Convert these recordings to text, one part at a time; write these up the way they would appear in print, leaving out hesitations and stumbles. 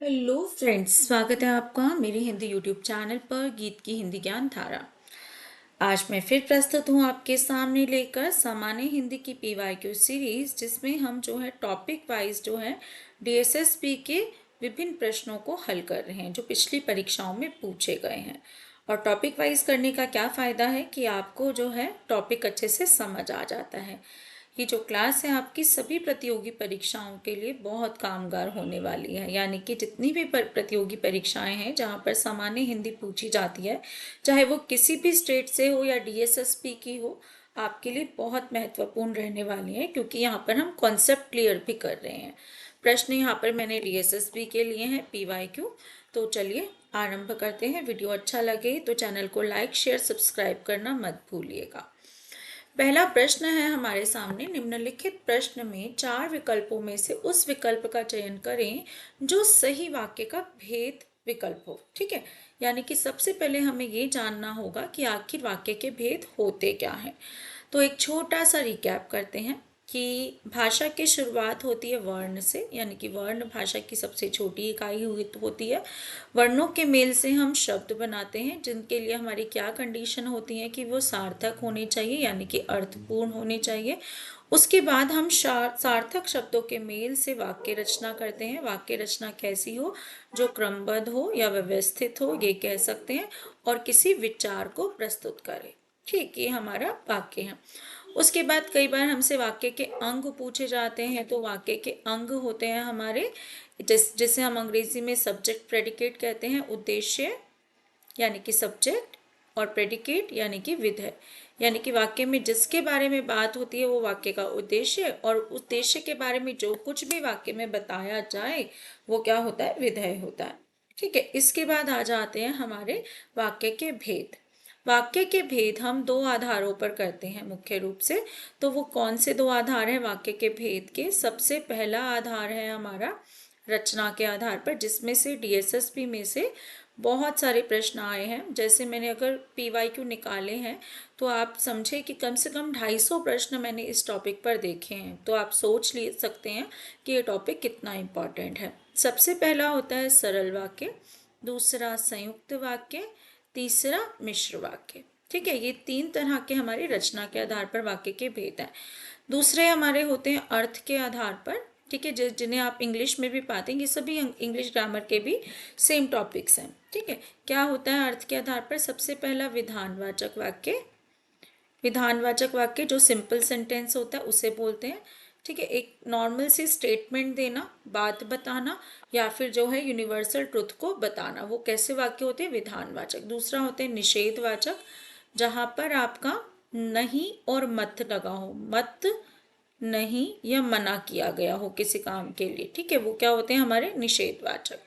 Hello friends, स्वागत है आपका मेरे हिंदी यूट्यूब चैनल पर गीत की हिंदी ज्ञान धारा। आज मैं फिर प्रस्तुत हूँ आपके सामने लेकर सामान्य हिंदी की पीवाईक्यू सीरीज, जिसमें हम जो है टॉपिक वाइज जो है डीएसएसपी के विभिन्न प्रश्नों को हल कर रहे हैं जो पिछली परीक्षाओं में पूछे गए हैं। और टॉपिक वाइज करने का क्या फ़ायदा है कि आपको जो है टॉपिक अच्छे से समझ आ जाता है। ये जो क्लास है आपकी सभी प्रतियोगी परीक्षाओं के लिए बहुत कामगार होने वाली है। यानी कि जितनी भी प्रतियोगी परीक्षाएं हैं जहाँ पर सामान्य हिंदी पूछी जाती है, चाहे वो किसी भी स्टेट से हो या डीएसएसपी की हो, आपके लिए बहुत महत्वपूर्ण रहने वाली है, क्योंकि यहाँ पर हम कॉन्सेप्ट क्लियर भी कर रहे हैं। प्रश्न यहाँ पर मैंने डीएसएसपी के लिए हैं, पीवाईक्यू। तो चलिए आरंभ करते हैं। वीडियो अच्छा लगे तो चैनल को लाइक शेयर सब्सक्राइब करना मत भूलिएगा। पहला प्रश्न है हमारे सामने, निम्नलिखित प्रश्न में 4 विकल्पों में से उस विकल्प का चयन करें जो सही वाक्य का भेद विकल्प हो। ठीक है, यानी कि सबसे पहले हमें ये जानना होगा कि आखिर वाक्य के भेद होते क्या हैं। तो एक छोटा सा रिकैप करते हैं कि भाषा की शुरुआत होती है वर्ण से, यानी कि वर्ण भाषा की सबसे छोटी इकाई होती है। वर्णों के मेल से हम शब्द बनाते हैं, जिनके लिए हमारी क्या कंडीशन होती है कि वो सार्थक होने चाहिए, यानी कि अर्थपूर्ण होने चाहिए। उसके बाद हम सार्थक शब्दों के मेल से वाक्य रचना करते हैं। वाक्य रचना कैसी हो, जो क्रमबद्ध हो या व्यवस्थित हो, ये कह सकते हैं, और किसी विचार को प्रस्तुत करे। ठीक, ये हमारा वाक्य है। उसके बाद कई बार हमसे वाक्य के अंग पूछे जाते हैं। तो वाक्य के अंग होते हैं हमारे, जिसे हम अंग्रेजी में सब्जेक्ट प्रेडिकेट कहते हैं। उद्देश्य यानी कि सब्जेक्ट, और प्रेडिकेट यानी कि विधेय। यानी कि वाक्य में जिसके बारे में बात होती है वो वाक्य का उद्देश्य, और उद्देश्य के बारे में जो कुछ भी वाक्य में बताया जाए वो क्या होता है, विधेय होता है। ठीक है, इसके बाद आ जाते हैं हमारे वाक्य के भेद। वाक्य के भेद हम 2 आधारों पर करते हैं मुख्य रूप से। तो वो कौन से 2 आधार हैं वाक्य के भेद के? सबसे पहला आधार है हमारा रचना के आधार पर, जिसमें से डीएसएसपी में से बहुत सारे प्रश्न आए हैं। जैसे मैंने अगर पीवाईक्यू निकाले हैं तो आप समझे कि कम से कम 250 प्रश्न मैंने इस टॉपिक पर देखे हैं। तो आप सोच ले सकते हैं कि ये टॉपिक कितना इम्पॉर्टेंट है। सबसे पहला होता है सरल वाक्य, दूसरा संयुक्त वाक्य, तीसरा मिश्र वाक्य। ठीक है, ये 3 तरह के हमारी रचना के आधार पर वाक्य के भेद हैं। दूसरे हमारे होते हैं अर्थ के आधार पर। ठीक है, जिन्हें आप इंग्लिश में भी पाते हैं, ये सभी इंग्लिश ग्रामर के भी सेम टॉपिक्स हैं। ठीक है, क्या होता है अर्थ के आधार पर? सबसे पहला विधानवाचक वाक्य। विधानवाचक वाक्य जो सिंपल सेंटेंस होता है उसे बोलते हैं। ठीक है, एक नॉर्मल सी स्टेटमेंट देना, बात बताना, या फिर जो है यूनिवर्सल ट्रुथ को बताना, वो कैसे वाक्य होते हैं? विधानवाचक। दूसरा होते हैं निषेधवाचक, जहां पर आपका नहीं और मत लगा हो, मत, नहीं या मना किया गया हो किसी काम के लिए। ठीक है, वो क्या होते हैं? हमारे निषेधवाचक।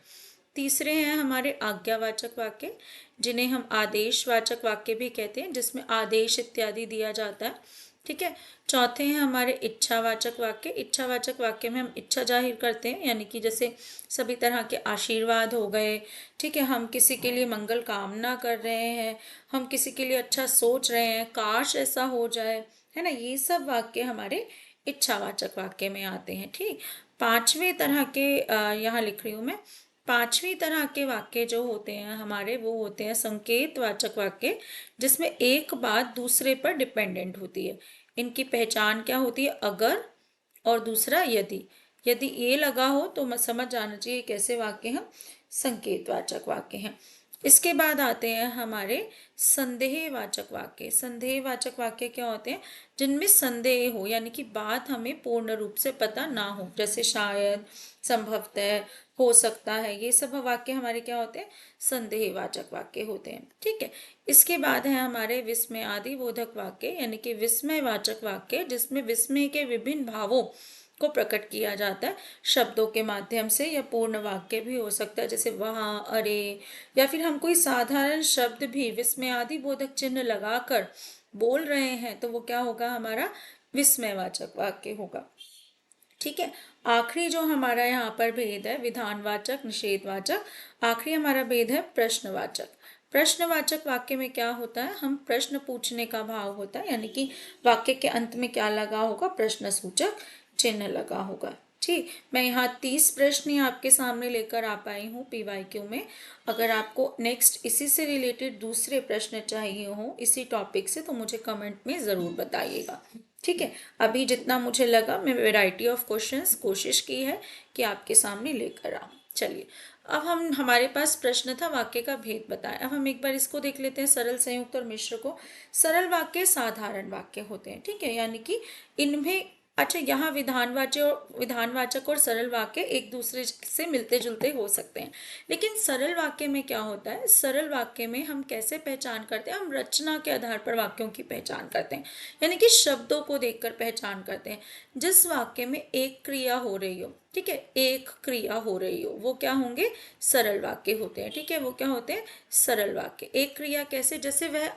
तीसरे हैं हमारे आज्ञावाचक वाक्य, जिन्हें हम आदेशवाचक वाक्य भी कहते हैं, जिसमें आदेश इत्यादि दिया जाता है। ठीक है, चौथे हैं हमारे इच्छावाचक वाक्य। इच्छावाचक वाक्य में हम इच्छा जाहिर करते हैं, यानी कि जैसे सभी तरह के आशीर्वाद हो गए। ठीक है, हम किसी के लिए मंगल कामना कर रहे हैं, हम किसी के लिए अच्छा सोच रहे हैं, काश ऐसा हो जाए, है ना, ये सब वाक्य हमारे इच्छावाचक वाक्य में आते हैं। ठीक, पांचवें तरह के यहाँ लिख रही हूँ मैं, पांचवी तरह के वाक्य जो होते हैं हमारे, वो होते हैं संकेतवाचक वाक्य, जिसमें एक बात दूसरे पर डिपेंडेंट होती है। इनकी पहचान क्या होती है? अगर, और दूसरा यदि। यदि ये लगा हो तो समझ जाना चाहिए कैसे वाक्य हैं, संकेतवाचक वाक्य हैं। इसके बाद आते हैं हमारे संदेहवाचक वाक्य। संदेहवाचक वाक्य क्या होते हैं? जिनमें संदेह हो, यानी कि बात हमें पूर्ण रूप से पता ना हो, जैसे शायद, संभवतः, हो सकता है, ये सब वाक्य हमारे क्या होते हैं? संदेहवाचक वाक्य होते हैं। ठीक है, इसके बाद है हमारे विस्मयादिबोधक वाक्य, यानी कि विस्मयवाचक वाक्य, जिसमें विस्मय के विभिन्न भावों को प्रकट किया जाता है शब्दों के माध्यम से, या पूर्ण वाक्य भी हो सकता है, जैसे वहाँ, अरे, या फिर हम कोई साधारण शब्द भी विस्मयादिबोधक चिन्ह लगाकर बोल रहे हैं तो वो क्या होगा? हमारा विस्मयवाचक वाक्य होगा। ठीक है, आखिरी जो हमारा यहाँ पर भेद है विधानवाचक निषेधवाचक, आखिरी हमारा भेद है प्रश्नवाचक। प्रश्नवाचक वाक्य में क्या होता है? हम प्रश्न पूछने का भाव होता है, यानी कि वाक्य के अंत में क्या लगा होगा? प्रश्न सूचक चिन्ह लगा होगा। ठीक, मैं यहाँ 30 प्रश्न ही आपके सामने लेकर आ पाई हूँ PYQ में। अगर आपको नेक्स्ट इसी से रिलेटेड दूसरे प्रश्न चाहिए हो इसी टॉपिक से तो मुझे कमेंट में ज़रूर बताइएगा। ठीक है, अभी जितना मुझे लगा मैं वैरायटी ऑफ क्वेश्चंस कोशिश की है कि आपके सामने लेकर आऊँ। चलिए, अब हमारे पास प्रश्न था वाक्य का भेद बताएं। अब हम एक बार इसको देख लेते हैं, सरल, संयुक्त और मिश्र को। सरल वाक्य साधारण वाक्य होते हैं, ठीक है, यानी कि इनमें अच्छा, यहाँ विधानवाचक और सरल वाक्य एक दूसरे से मिलते जुलते हो सकते हैं, लेकिन सरल वाक्य में क्या होता है, सरल वाक्य में हम कैसे पहचान करते हैं, हम रचना के आधार पर वाक्यों की पहचान करते हैं, यानी कि शब्दों को देखकर पहचान करते हैं। जिस वाक्य में एक क्रिया हो रही हो, ठीक है, एक क्रिया हो रही हो, वो क्या होंगे, सरल वाक्य होते हैं। ठीक है, वो क्या होते हैं, सरल वाक्य। एक क्रिया कैसे, जैसे वह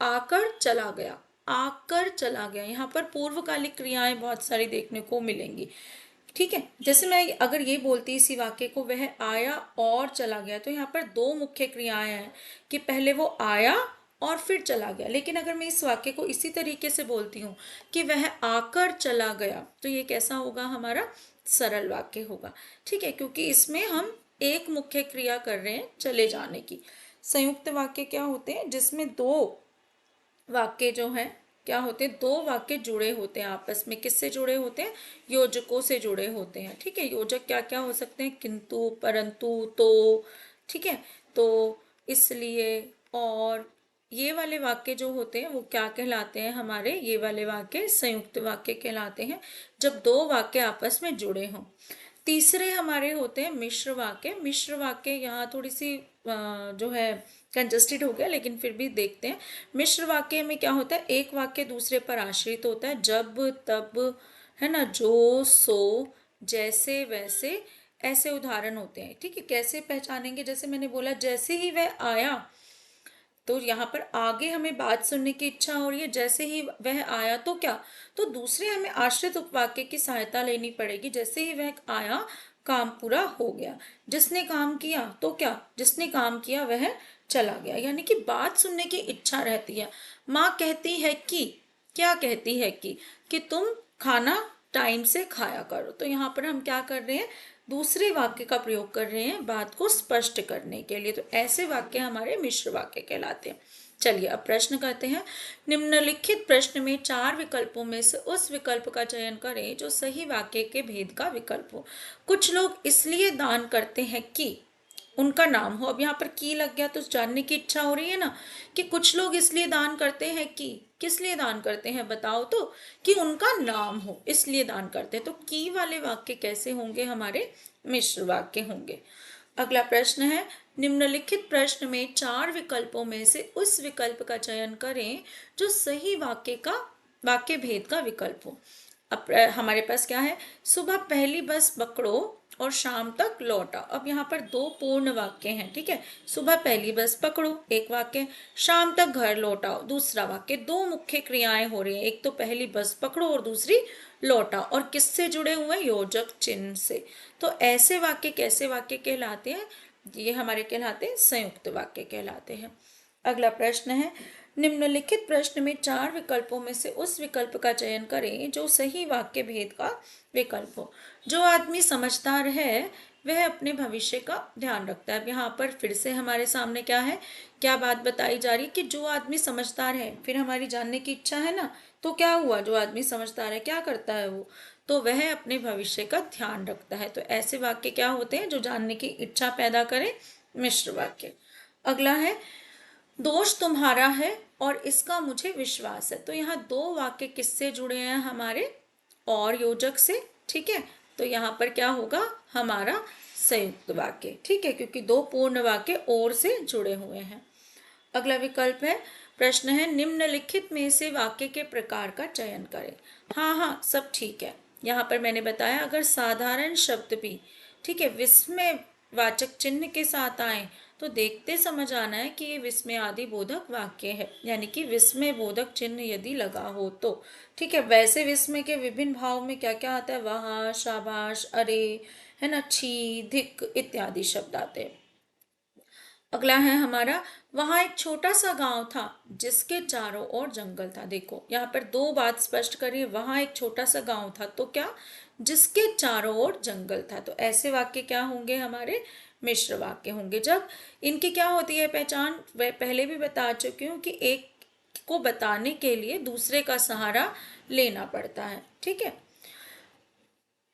आकर चला गया, आकर चला गया, यहाँ पर पूर्वकालिक क्रियाएं बहुत सारी देखने को मिलेंगी। ठीक है, जैसे मैं अगर ये बोलती इसी वाक्य को, वह आया और चला गया, तो यहाँ पर दो मुख्य क्रियाएं हैं कि पहले वो आया और फिर चला गया। लेकिन अगर मैं इस वाक्य को इसी तरीके से बोलती हूँ कि वह आकर चला गया, तो ये कैसा होगा, हमारा सरल वाक्य होगा। ठीक है, क्योंकि इसमें हम एक मुख्य क्रिया कर रहे हैं, चले जाने की। संयुक्त वाक्य क्या होते हैं, जिसमें दो वाक्य जो हैं क्या होते हैं, दो वाक्य जुड़े होते हैं आपस में। किससे जुड़े होते हैं, योजकों से जुड़े होते हैं। ठीक है, योजक क्या क्या हो सकते हैं, किंतु, परंतु, तो। ठीक है, तो, इसलिए, और, ये वाले वाक्य जो होते हैं वो क्या कहलाते हैं, हमारे ये वाले वाक्य संयुक्त वाक्य कहलाते हैं, जब दो वाक्य आपस में जुड़े हों। तीसरे हमारे होते हैं मिश्र वाक्य। मिश्र वाक्य यहाँ थोड़ी सी जो है कंजस्टेड हो गया, लेकिन फिर भी देखते हैं। मिश्र वाक्य में क्या होता है, एक वाक्य दूसरे पर आश्रित होता है, जब, तब, है ना, जो, सो, जैसे, वैसे, ऐसे उदाहरण होते हैं। ठीक है, कैसे पहचानेंगे, जैसे मैंने बोला जैसे ही वह आया, तो यहाँ पर आगे हमें बात सुनने की इच्छा हो रही है, जैसे ही वह आया तो क्या, तो दूसरे हमें आश्रित उपवाक्य की सहायता लेनी पड़ेगी। जैसे ही वह आया, काम पूरा हो गया। जिसने काम किया तो क्या, जिसने काम किया वह चला गया, यानी कि बात सुनने की इच्छा रहती है। माँ कहती है कि, क्या कहती है कि तुम खाना टाइम से खाया करो। तो यहाँ पर हम क्या कर रहे हैं, दूसरे वाक्य का प्रयोग कर रहे हैं बात को स्पष्ट करने के लिए। तो ऐसे वाक्य हमारे मिश्र वाक्य कहलाते हैं। चलिए, अब प्रश्न करते हैं। निम्नलिखित प्रश्न में 4 विकल्पों में से उस विकल्प का चयन करें जो सही वाक्य के भेद का विकल्प हो। कुछ लोग इसलिए दान करते हैं कि उनका नाम हो। अब यहाँ पर की लग गया तो जानने की इच्छा हो रही है ना, कि कुछ लोग इसलिए दान करते हैं कि, किस लिए दान करते हैं बताओ तो, कि उनका नाम हो, इसलिए दान करते हैं। तो की वाले वाक्य कैसे होंगे, हमारे मिश्र वाक्य होंगे। अगला प्रश्न है, निम्नलिखित प्रश्न में 4 विकल्पों में से उस विकल्प का चयन करें जो सही वाक्य भेद का विकल्प हो। अब हमारे पास क्या है, सुबह पहली बस पकड़ो और शाम तक लौट आओ। अब यहाँ पर दो पूर्ण वाक्य हैं। ठीक है, सुबह पहली बस पकड़ो एक वाक्य, शाम तक घर लौट आओ दूसरा वाक्य। दो मुख्य क्रियाएं हो रही हैं, एक तो पहली बस पकड़ो और दूसरी लौट आओ, और किससे जुड़े हुए हैं, योजक चिन्ह से। तो ऐसे वाक्य कैसे वाक्य कहलाते हैं, ये हमारे कहलाते हैं संयुक्त वाक्य कहलाते हैं। अगला प्रश्न है, निम्नलिखित प्रश्न में 4 विकल्पों में से उस विकल्प का चयन करें जो सही वाक्य भेद का विकल्प हो। जो आदमी समझदार है वह अपने भविष्य का ध्यान रखता है। अब यहाँ पर फिर से हमारे सामने क्या है, क्या बात बताई जा रही है कि जो आदमी समझदार है, फिर हमारी जानने की इच्छा है ना, तो क्या हुआ, जो आदमी समझदार है क्या करता है वो, तो वह अपने भविष्य का ध्यान रखता है। तो ऐसे वाक्य क्या होते हैं, जो जानने की इच्छा पैदा करें, मिश्र वाक्य। अगला है, दोष तुम्हारा है और इसका मुझे विश्वास है। तो यहाँ दो वाक्य किससे जुड़े हैं, हमारे और योजक से। ठीक है, तो यहाँ पर क्या होगा, हमारा संयुक्त वाक्य। ठीक है, क्योंकि दो पूर्ण वाक्य और से जुड़े हुए हैं। अगला विकल्प है, प्रश्न है, निम्नलिखित में से वाक्य के प्रकार का चयन करें। हाँ हाँ, सब ठीक है। यहाँ पर मैंने बताया अगर साधारण शब्द भी, ठीक है, विस्मय वाचक चिन्ह के साथ आए तो देखते समझ आना है कि ये विस्मय आदि बोधक वाक्य है, यानी कि विस्मय बोधक चिन्ह यदि लगा हो तो। ठीक है, वैसे विस्मय के विभिन्न भाव में क्या क्या आता है, वाह, शाबाश, अरे, है ना, छी, धिक इत्यादि शब्द आते हैं। अगला है हमारा, वहां एक छोटा सा गांव था जिसके चारों ओर जंगल था। देखो यहाँ पर दो बात स्पष्ट करिए, वहां एक छोटा सा गांव था तो क्या, जिसके चारों ओर जंगल था। तो ऐसे वाक्य क्या होंगे, हमारे मिश्र वाक्य होंगे। जब इनकी क्या होती है पहचान, वह पहले भी बता चुकी हूँ कि एक को बताने के लिए दूसरे का सहारा लेना पड़ता है। ठीक है।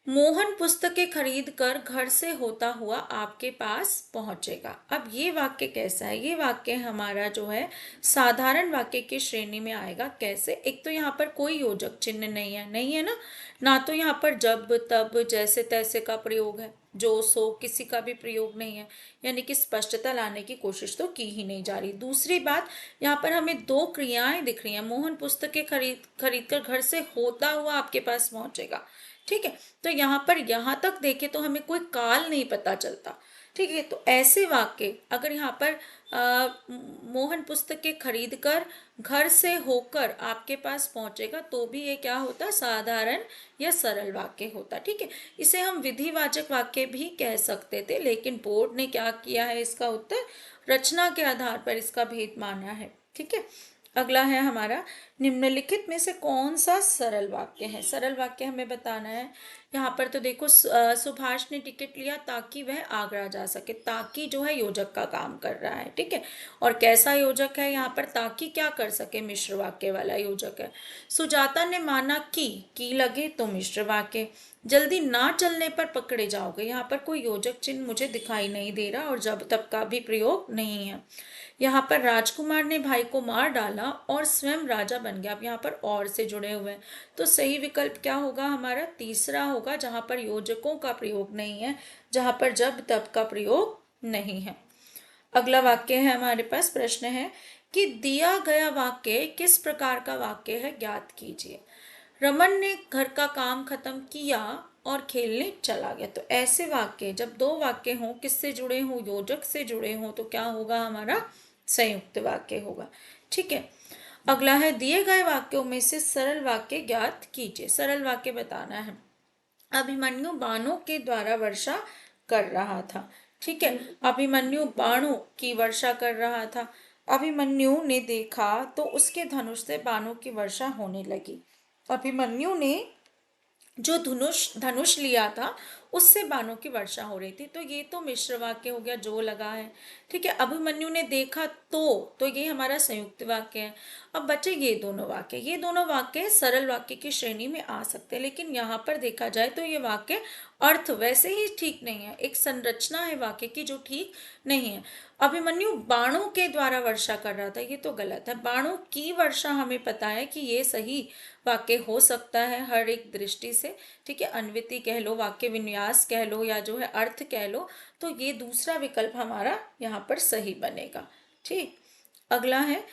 मोहन पुस्तकें खरीद कर घर से होता हुआ आपके पास पहुंचेगा। अब ये वाक्य कैसा है, ये वाक्य हमारा जो है साधारण वाक्य की श्रेणी में आएगा। कैसे, एक तो यहाँ पर कोई योजक चिन्ह नहीं है ना, ना तो यहाँ पर जब तब जैसे तैसे का प्रयोग है, जो सो किसी का भी प्रयोग नहीं है, यानी कि स्पष्टता लाने की कोशिश तो की ही नहीं जा रही। दूसरी बात, यहाँ पर हमें दो क्रियाएं दिख रही हैं। मोहन पुस्तकें खरीद कर घर से होता हुआ आपके पास पहुंचेगा। ठीक है। तो यहाँ पर यहाँ तक देखें तो हमें कोई काल नहीं पता चलता। ठीक है। तो ऐसे वाक्य अगर यहाँ पर मोहन पुस्तकें खरीद कर घर से होकर आपके पास पहुंचेगा, तो भी ये क्या होता, साधारण या सरल वाक्य होता। ठीक है। इसे हम विधिवाचक वाक्य भी कह सकते थे, लेकिन बोर्ड ने क्या किया है, इसका उत्तर रचना के आधार पर इसका भेद माना है। ठीक है। अगला है हमारा, निम्नलिखित में से कौन सा सरल वाक्य है। सरल वाक्य हमें बताना है। यहाँ पर तो देखो, सुभाष ने टिकट लिया ताकि वह आगरा जा सके। ताकि जो है योजक का काम कर रहा है। ठीक है। और कैसा योजक है यहाँ पर, ताकि क्या कर सके, मिश्र वाक्य वाला योजक है। सुजाता ने माना कि लगे तो मिश्र वाक्य। जल्दी ना चलने पर पकड़े जाओगे, यहाँ पर कोई योजक चिन्ह मुझे दिखाई नहीं दे रहा और जब तब का भी प्रयोग नहीं है। यहाँ पर राजकुमार ने भाई को मार डाला और स्वयं राजा बन गया। अब यहाँ पर और से जुड़े हुए हैं, तो सही विकल्प क्या होगा, हमारा तीसरा होगा, जहाँ पर योजकों का प्रयोग नहीं है, जहाँ पर जब तब का प्रयोग नहीं है। अगला वाक्य है हमारे पास, प्रश्न है कि दिया गया वाक्य किस प्रकार का वाक्य है, ज्ञात कीजिए। रमन ने घर का काम खत्म किया और खेलने चला गया। तो ऐसे वाक्य, जब दो वाक्य हों, किससे जुड़े हों, योजक से जुड़े हों, तो क्या होगा, हमारा संयुक्त वाक्य होगा। ठीक है। अगला है, दिए गए वाक्यों में से सरल वाक्य ज्ञात कीजिए। सरल वाक्य बताना है। अभिमन्यु बाणों के द्वारा वर्षा कर रहा था। ठीक है। अभिमन्यु बाणों की वर्षा कर रहा था। अभिमन्यु ने देखा तो उसके धनुष से बाणों की वर्षा होने लगी। अभिमन्यु ने जो धनुष धनुष लिया था उससे बाणों की वर्षा हो रही थी। तो ये तो मिश्र वाक्य हो गया, जो लगा है। ठीक है। अभिमन्यु ने देखा तो ये हमारा संयुक्त वाक्य है। अब बचे ये दोनों वाक्य। ये दोनों वाक्य सरल वाक्य की श्रेणी में आ सकते हैं, लेकिन यहाँ पर देखा जाए तो ये वाक्य अर्थ वैसे ही ठीक नहीं है। एक संरचना है वाक्य की जो ठीक नहीं है। अभिमन्यु बाणों के द्वारा वर्षा कर रहा था, ये तो गलत है। बाणों की वर्षा हमें पता है कि ये सही वाक्य हो सकता है हर एक दृष्टि से। ठीक है। अन्विति कह लो, वाक्य विन्यास कह लो, या जो है अर्थ कह लो, तो ये दूसरा विकल्प हमारा यहाँ पर सही बनेगा। ठीक। अगला है,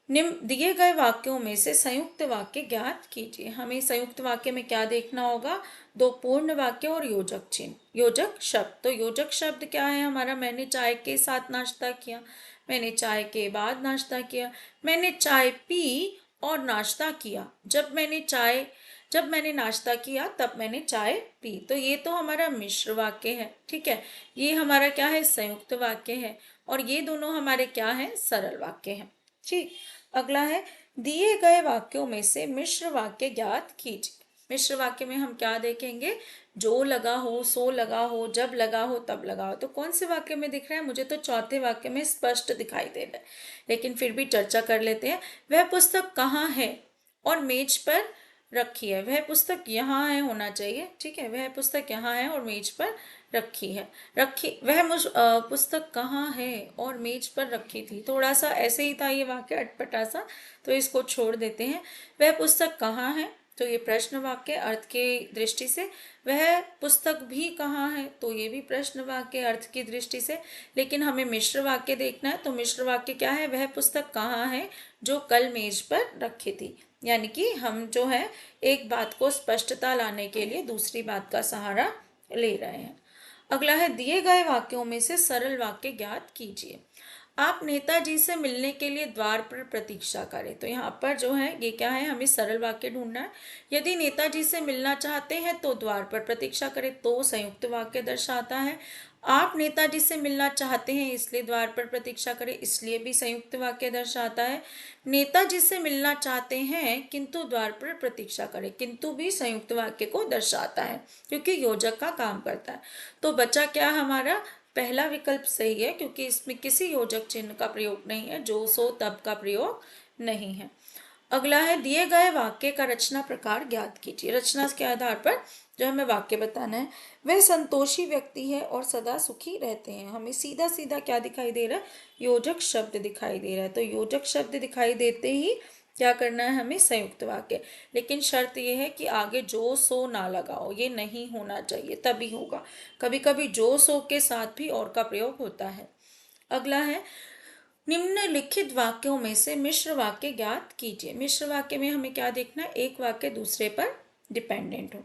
निम्न दिए गए वाक्यों में से संयुक्त वाक्य ज्ञात कीजिए। हमें संयुक्त वाक्य में क्या देखना होगा, दो पूर्ण वाक्य और योजक चिन्ह, योजक शब्द। तो योजक शब्द क्या है हमारा, मैंने चाय के साथ नाश्ता किया, मैंने चाय के बाद नाश्ता किया, मैंने चाय पी और नाश्ता किया, जब मैंने नाश्ता किया तब मैंने चाय पी। तो ये तो हमारा मिश्र वाक्य है। ठीक है। ये हमारा क्या है, संयुक्त वाक्य है। और ये दोनों हमारे क्या है, सरल वाक्य हैं। ठीक। अगला है, दिए गए वाक्यों में से मिश्र वाक्य ज्ञात कीजिए। मिश्र वाक्य में हम क्या देखेंगे, जो लगा हो, सो लगा हो, जब लगा हो, तब लगा हो। तो कौन से वाक्य में दिख रहा है, मुझे तो चौथे वाक्य में स्पष्ट दिखाई दे रहा है, लेकिन फिर भी चर्चा कर लेते हैं। वह पुस्तक कहाँ है और मेज पर रखी है। वह पुस्तक यहाँ है होना चाहिए। ठीक है। वह पुस्तक यहाँ है और मेज पर रखी है। पुस्तक कहाँ है और मेज पर रखी थी। थोड़ा सा ऐसे ही था ये वाक्य, अटपटा सा, तो इसको छोड़ देते हैं। वह पुस्तक कहाँ है, तो ये प्रश्न वाक्य अर्थ के दृष्टि से। वह पुस्तक भी कहाँ है, तो ये भी प्रश्न वाक्य अर्थ की दृष्टि से। लेकिन हमें मिश्र वाक्य देखना है, तो मिश्र वाक्य क्या है, वह पुस्तक कहाँ है जो कल मेज पर रखी थी। यानी कि हम जो है एक बात को स्पष्टता लाने के लिए दूसरी बात का सहारा ले रहे हैं। अगला है, दिए गए वाक्यों में से सरल वाक्य ज्ञात कीजिए। आप नेताजी से मिलने के लिए द्वार पर प्रतीक्षा करें। तो यहाँ पर जो है ये क्या है, हमें सरल वाक्य ढूंढना है। यदि नेताजी से मिलना चाहते हैं तो द्वार पर प्रतीक्षा करें, तो संयुक्त वाक्य दर्शाता है। आप नेताजी से मिलना चाहते हैं इसलिए द्वार पर प्रतीक्षा करें, इसलिए भी संयुक्त वाक्य दर्शाता है। नेताजी से मिलना चाहते हैं किंतु द्वार पर प्रतीक्षा करें, किंतु भी संयुक्त वाक्य को दर्शाता है क्योंकि योजक का काम करता है। तो बचा क्या हमारा, पहला विकल्प सही है क्योंकि इसमें किसी योजक चिन्ह का प्रयोग नहीं है, जो सो तब का प्रयोग नहीं है। अगला है, दिए गए वाक्य का रचना प्रकार ज्ञात कीजिए। रचना के आधार पर जो हमें वाक्य बताना है, वह संतोषी व्यक्ति है और सदा सुखी रहते हैं। हमें सीधा सीधा क्या दिखाई दे रहा है, योजक शब्द दिखाई दे रहा है। तो योजक शब्द दिखाई देते ही क्या करना है हमें, संयुक्त वाक्य। लेकिन शर्त यह है कि आगे जो सो ना लगाओ, ये नहीं होना चाहिए, तभी होगा। कभी कभी जो सो के साथ भी और का प्रयोग होता है। अगला है, निम्नलिखित वाक्यों में से मिश्र वाक्य ज्ञात कीजिए। मिश्र वाक्य में हमें क्या देखना है, एक वाक्य दूसरे पर डिपेंडेंट हो।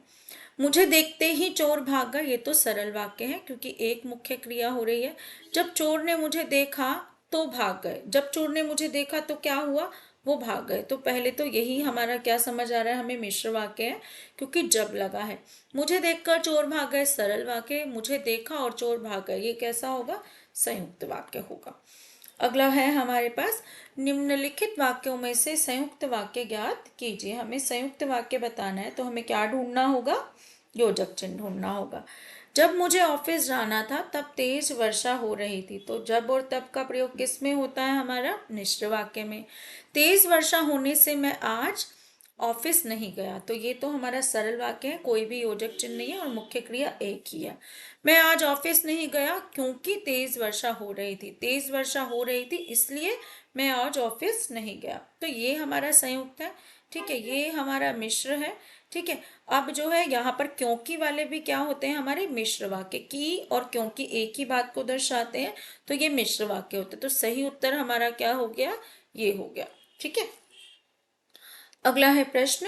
मुझे देखते ही चोर भाग गया, ये तो सरल वाक्य है क्योंकि एक मुख्य क्रिया हो रही है। जब चोर ने मुझे देखा तो भाग गए, जब चोर ने मुझे देखा तो क्या हुआ, वो भाग गए। तो पहले तो यही हमारा क्या समझ आ रहा है, हमें मिश्र वाक्य है क्योंकि जब लगा है। मुझे देखकर चोर भाग गए सरल वाक्य, मुझे देखा और चोर भाग गए ये कैसा होगा, संयुक्त वाक्य होगा। अगला है हमारे पास, निम्नलिखित वाक्यों में से संयुक्त वाक्य ज्ञात कीजिए। हमें संयुक्त वाक्य बताना है तो हमें क्या ढूंढना होगा, योजक चिन्ह ढूंढना होगा। जब मुझे ऑफिस जाना था तब तेज वर्षा हो रही थी। तो जब और तब का प्रयोग किस में होता है हमारा, मिश्र वाक्य में। तेज वर्षा होने से मैं आज ऑफिस नहीं गया, तो ये तो हमारा सरल वाक्य है, कोई भी योजक चिन्ह नहीं है और मुख्य क्रिया एक ही है। मैं आज ऑफिस नहीं गया क्योंकि तेज वर्षा हो रही थी, तेज वर्षा हो रही थी इसलिए मैं आज ऑफिस नहीं गया। तो ये हमारा संयुक्त है, ठीक है, ये हमारा मिश्र है, ठीक है। अब जो है यहाँ पर क्योंकि वाले भी क्या होते हैं, हमारे मिश्र वाक्य। की और क्योंकि एक ही बात को दर्शाते हैं, तो ये मिश्र वाक्य होते हैं। तो सही उत्तर हमारा क्या हो गया, ये हो गया, ठीक है। अगला है प्रश्न,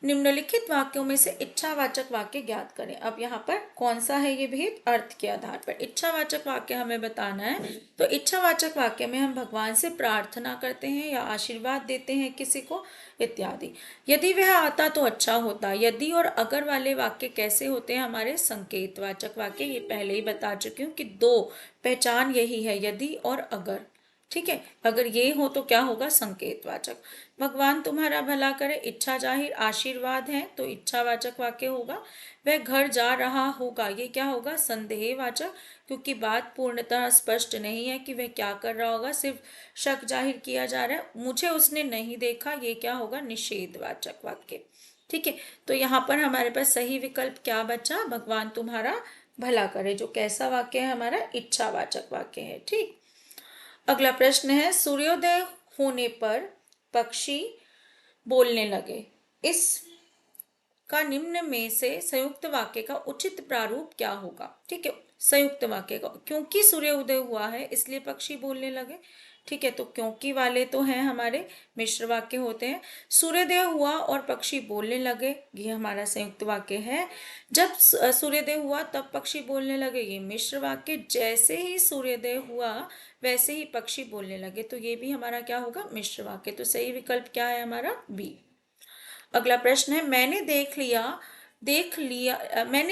निम्नलिखित वाक्यों में से इच्छावाचक वाक्य ज्ञात करें। अब यहाँ पर कौन सा है ये भेद, अर्थ के आधार पर इच्छावाचक वाक्य हमें बताना है। तो इच्छावाचक वाक्य में हम भगवान से प्रार्थना करते हैं या आशीर्वाद देते हैं किसी को इत्यादि। यदि वह आता तो अच्छा होता। यदि और अगर वाले वाक्य कैसे होते हैं हमारे, संकेतवाचक वाक्य। ये पहले ही बता चुकी हूँ कि दो पहचान यही है, यदि और अगर, ठीक है। अगर ये हो तो क्या होगा, संकेतवाचक। भगवान तुम्हारा भला करे, इच्छा जाहिर आशीर्वाद है तो इच्छावाचक वाक्य होगा। वह घर जा रहा होगा, ये क्या होगा, संदेहवाचक, क्योंकि बात पूर्णतः स्पष्ट नहीं है कि वह क्या कर रहा होगा, सिर्फ शक जाहिर किया जा रहा है। मुझे उसने नहीं देखा, ये क्या होगा, निषेधवाचक वाक्य, ठीक है। तो यहाँ पर हमारे पास सही विकल्प क्या बचा, भगवान तुम्हारा भला करे, जो कैसा वाक्य है हमारा, इच्छावाचक वाक्य है, ठीक। अगला प्रश्न है, सूर्योदय होने पर पक्षी बोलने लगे, इस का निम्न में से संयुक्त वाक्य का उचित प्रारूप क्या होगा, ठीक है। संयुक्त वाक्य का, क्योंकि सूर्य उदय हुआ है इसलिए पक्षी बोलने लगे, ठीक है। तो क्योंकि वाले तो हैं हमारे मिश्र वाक्य होते हैं। सूर्योदय हुआ और पक्षी बोलने लगे, ये हमारा संयुक्त वाक्य है। जब सूर्योदय हुआ तब पक्षी बोलने लगे, ये मिश्र वाक्य। जैसे ही सूर्योदय हुआ वैसे ही पक्षी बोलने लगे, तो ये भी हमारा क्या होगा, मिश्र वाक्य। तो सही विकल्प क्या है हमारा, बी। अगला प्रश्न है, मैंने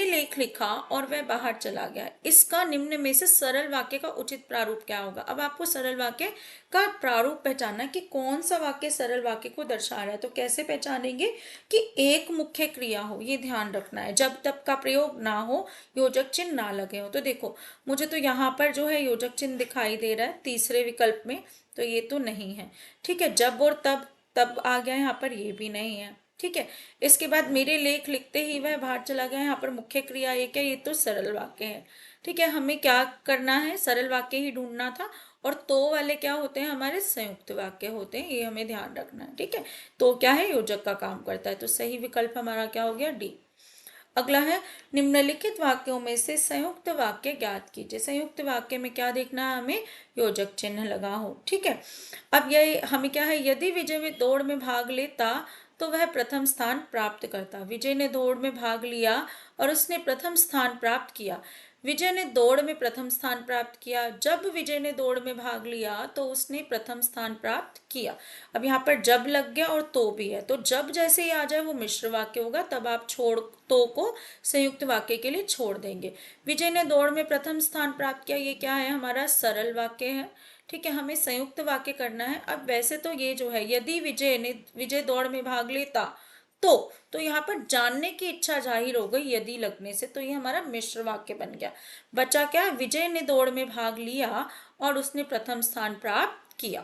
लेख लिखा और वह बाहर चला गया, इसका निम्न में से सरल वाक्य का उचित प्रारूप क्या होगा। अब आपको सरल वाक्य का प्रारूप पहचानना कि कौन सा वाक्य सरल वाक्य को दर्शा रहा है। तो कैसे पहचानेंगे कि एक मुख्य क्रिया हो, ये ध्यान रखना है, जब तब का प्रयोग ना हो, योजक चिन्ह ना लगे हो। तो देखो मुझे तो यहाँ पर जो है योजक चिन्ह दिखाई दे रहा है तीसरे विकल्प में, तो ये तो नहीं है, ठीक है। जब और तब, तब आ गया यहाँ पर, ये भी नहीं है, ठीक है। इसके बाद मेरे लेख लिखते ही वह बाहर चला गया, यहाँ पर मुख्य क्रिया एक है, ये तो सरल वाक्य है, ठीक है। हमें क्या करना है, सरल वाक्य ही ढूंढना था। और तो वाले क्या होते हैं हमारे, संयुक्त वाक्य होते हैं, ये हमें ध्यान रखना है, ठीक है। तो क्या है, योजक का काम करता है। तो सही विकल्प हमारा क्या हो गया, डी। अगला है, निम्नलिखित वाक्यों में से संयुक्त वाक्य ज्ञात कीजिए। संयुक्त वाक्य में क्या देखना है हमें, योजक चिन्ह लगा हो, ठीक है। अब ये हमें क्या है, यदि विजय में दौड़ में भाग लेता तो वह प्रथम स्थान प्राप्त करता। विजय ने दौड़ में भाग लिया और उसने प्रथम स्थान प्राप्त किया। विजय ने दौड़ में प्रथम स्थान प्राप्त किया। जब विजय ने दौड़ में भाग लिया तो उसने प्रथम स्थान प्राप्त किया। अब यहाँ पर जब लग गया और तो भी है, तो जब जैसे ही आ जाए वो मिश्र वाक्य होगा, तब आप छोड़ तो को संयुक्त वाक्य के लिए छोड़ देंगे। विजय ने दौड़ में प्रथम स्थान प्राप्त किया, ये क्या है, हमारा सरल वाक्य है। ठीक है, हमें संयुक्त वाक्य करना है। अब वैसे तो ये जो है, यदि विजय दौड़ में भाग लेता तो यहाँ पर जानने की इच्छा जाहिर हो गई यदि लगने से, तो ये हमारा मिश्र वाक्य बन गया। बचा क्या, विजय ने दौड़ में भाग लिया और उसने प्रथम स्थान प्राप्त किया।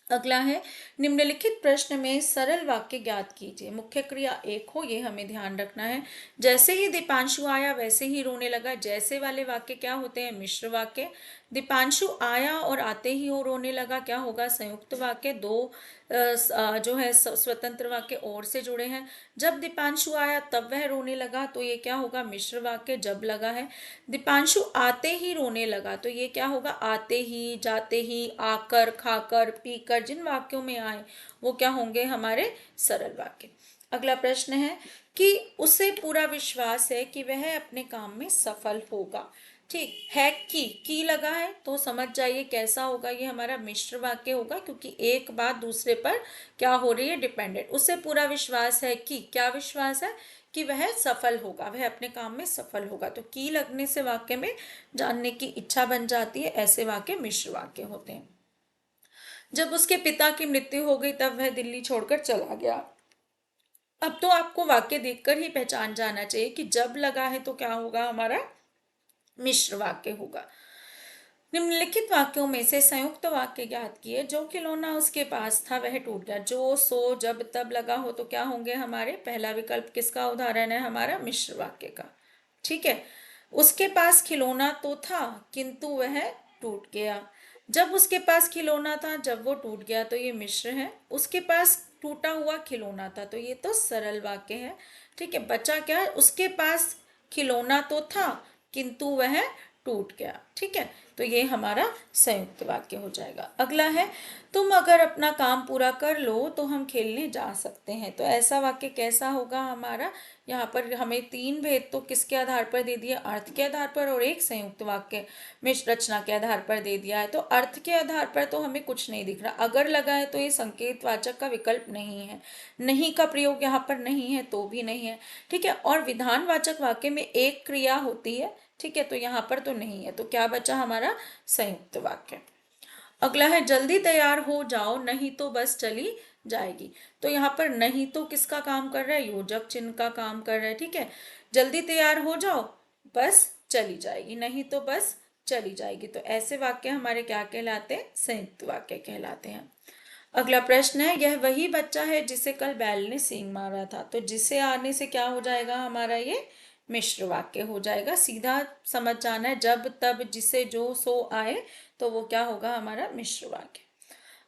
अगला है, निम्नलिखित प्रश्न में सरल वाक्य ज्ञात कीजिए। मुख्य क्रिया एक हो, ये हमें ध्यान रखना है। जैसे ही दीपांशु आया वैसे ही रोने लगा। जैसे वाले वाक्य क्या होते हैं, मिश्र वाक्य। दीपांशु आया और आते ही वो रोने लगा, क्या होगा, संयुक्त वाक्य। दो जो है स्वतंत्र वाक्य और से जुड़े हैं। जब दीपांशु आया तब वह रोने लगा, तो ये क्या होगा, मिश्र वाक्य। जब लगा है, दीपांशु आते ही रोने लगा, तो ये क्या होगा, आते ही, जाते ही, आकर, खाकर, पीकर, जिन वाक्यों में आए वो क्या होंगे, हमारे सरल वाक्य। अगला प्रश्न है कि उसे पूरा विश्वास है कि वह अपने काम में सफल होगा। ठीक है, की लगा है तो समझ जाइए कैसा होगा, ये हमारा मिश्र वाक्य होगा, क्योंकि एक बात दूसरे पर क्या हो रही है, डिपेंडेंट। उसे पूरा विश्वास है कि, क्या विश्वास है, कि वह सफल होगा, वह अपने काम में सफल होगा। तो की लगने से वाक्य में जानने की इच्छा बन जाती है, ऐसे वाक्य मिश्र वाक्य होते हैं। जब उसके पिता की मृत्यु हो गई तब वह दिल्ली छोड़कर चला गया। अब तो आपको वाक्य देखकर ही पहचान जाना चाहिए कि जब लगा है तो क्या होगा, हमारा मिश्र वाक्य होगा। निम्नलिखित वाक्यों में से संयुक्त वाक्य ज्ञात किए। जो खिलौना उसके पास था वह टूट गया। जो, सो, जब, तब लगा हो तो क्या होंगे हमारे, पहला विकल्प किसका उदाहरण है, हमारा मिश्र वाक्य का। ठीक है, उसके पास खिलौना तो था किंतु वह टूट गया। जब उसके पास खिलौना था, जब वो टूट गया, तो ये मिश्र है। उसके पास टूटा हुआ खिलौना था, तो ये तो सरल वाक्य है। ठीक है, बचा क्या, उसके पास खिलौना तो था किंतु वह टूट गया। ठीक है, तो ये हमारा संयुक्त वाक्य हो जाएगा। अगला है, तुम अगर अपना काम पूरा कर लो तो हम खेलने जा सकते हैं। तो ऐसा वाक्य कैसा होगा हमारा, यहाँ पर हमें तीन भेद तो किसके आधार पर दे दिया, अर्थ के आधार पर, और एक संयुक्त वाक्य में रचना के आधार पर दे दिया है। तो अर्थ के आधार पर तो हमें कुछ नहीं दिख रहा। अगर लगा है तो ये संकेतवाचक का विकल्प नहीं है, नहीं का प्रयोग यहाँ पर नहीं है तो भी नहीं है। ठीक है, और विधानवाचक वाक्य में एक क्रिया होती है। ठीक है, तो यहाँ पर तो नहीं है, तो क्या बचा हमारा संयुक्त वाक्य। अगला है, जल्दी तैयार हो जाओ नहीं तो बस चली जाएगी। तो यहाँ पर नहीं तो किसका काम कर रहा है, योजक चिन्ह का काम कर रहा है। ठीक है, जल्दी तैयार हो जाओ, बस चली जाएगी, नहीं तो बस चली जाएगी। तो ऐसे वाक्य हमारे क्या कहलाते हैं, संयुक्त वाक्य कहलाते हैं। अगला प्रश्न है, यह वही बच्चा है जिसे कल बैल ने सींग मारा था। तो जिसे आने से क्या हो जाएगा हमारा, ये मिश्र वाक्य हो जाएगा। सीधा समझ जाना है, जब, तब, जिसे, जो, सो आए तो वो क्या होगा, हमारा मिश्र वाक्य।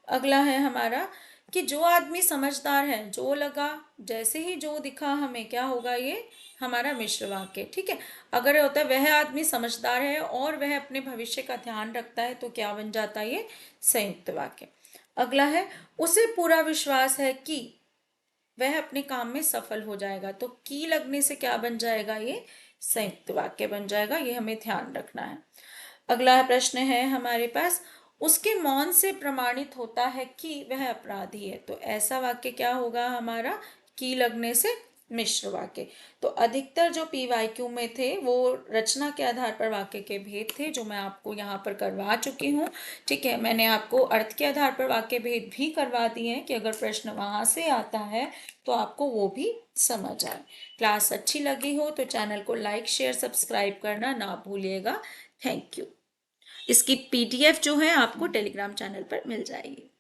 अगला है हमारा कि जो आदमी समझदार है, जो लगा, जैसे ही जो दिखा हमें, क्या होगा, ये हमारा मिश्र वाक्य। ठीक है, अगर होता है वह आदमी समझदार है और वह अपने भविष्य का ध्यान रखता है, तो क्या बन जाता है, ये संयुक्त वाक्य। अगला है, उसे पूरा विश्वास है कि वह अपने काम में सफल हो जाएगा। तो की लगने से क्या बन जाएगा, ये संयुक्त वाक्य बन जाएगा, ये हमें ध्यान रखना है। अगला प्रश्न है हमारे पास, उसके मौन से प्रमाणित होता है कि वह अपराधी है। तो ऐसा वाक्य क्या होगा हमारा, की लगने से मिश्र वाक्य। तो अधिकतर जो पीवाईक्यू में थे वो रचना के आधार पर वाक्य के भेद थे, जो मैं आपको यहाँ पर करवा चुकी हूँ। ठीक है, मैंने आपको अर्थ के आधार पर वाक्य भेद भी करवा दिए हैं कि अगर प्रश्न वहाँ से आता है तो आपको वो भी समझ आए। क्लास अच्छी लगी हो तो चैनल को लाइक, शेयर, सब्सक्राइब करना ना भूलिएगा। Thank you. इसकी PDF जो है आपको टेलीग्राम चैनल पर मिल जाएगी।